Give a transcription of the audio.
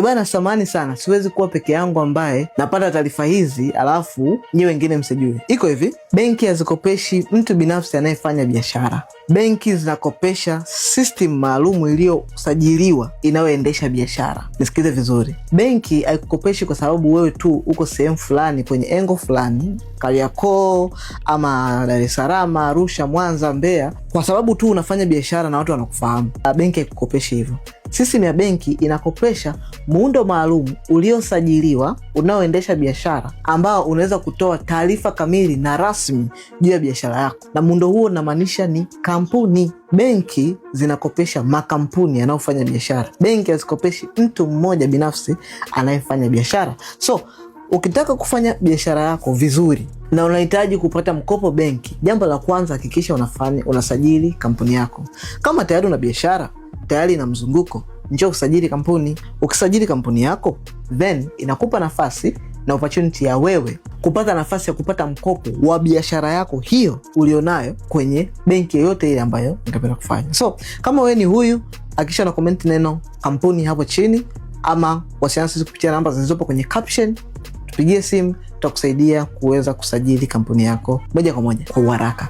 Bana, samahani sana, siwezi kuwa peke yangu ambaye napata taarifa hizi alafu nyi wengine msijue. Iko hivi, benki hazikopeshi mtu binafsi anayefanya biashara. Benki zinakopesha system maalum iliyosajiliwa inayoendesha biashara. Nisikize vizuri. Benki haikukopeshi kwa sababu wewe tu uko sehemu fulani kwenye engo fulani, Kariakoo ama Dar es Salaam, Arusha, Mwanza, Mbeya, kwa sababu tu unafanya biashara na watu wanakufahamu. Benki haikukopeshi hivyo. System ya benki inakopesha muundo maalum uliosajiliwa unaoendesha biashara, ambao unaweza kutoa taarifa kamili na rasmi juu ya biashara yako, na muundo huo unamaanisha ni kampuni. Benki zinakopesha makampuni yanayofanya biashara. Benki hazikopeshi mtu mmoja binafsi anayefanya biashara. So ukitaka kufanya biashara yako vizuri na unahitaji kupata mkopo benki, jambo la kwanza, hakikisha unasajili kampuni yako. Kama tayari una biashara, tayari ina mzunguko, njoo usajili kampuni. Ukisajili kampuni yako, then inakupa nafasi na opportunity ya wewe kupata nafasi ya kupata mkopo wa biashara yako hiyo ulionayo kwenye benki yoyote ile ambayo ungependa kufanya. So kama wewe ni huyu, hakikisha na comment neno kampuni hapo chini, ama wasiliana sisi kupitia namba zilizopo kwenye caption. Tupigie simu, tutakusaidia kuweza kusajili kampuni yako moja kwa moja kwa haraka.